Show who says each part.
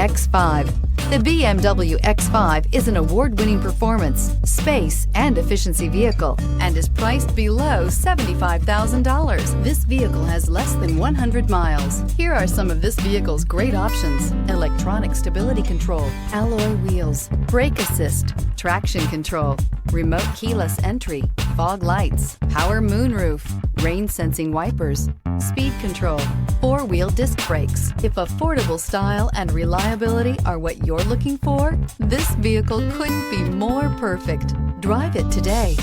Speaker 1: X5. The BMW X5 is an award-winning performance, space, and efficiency vehicle and is priced below $75,000. This vehicle has less than 100 miles. Here are some of this vehicle's great options: electronic stability control, alloy wheels, brake assist, traction control, remote keyless entry, fog lights, power moonroof, rain sensing wipers, speed control, four-wheel disc brakes. If affordable style and reliability are what you're looking for, this vehicle couldn't be more perfect. Drive it today.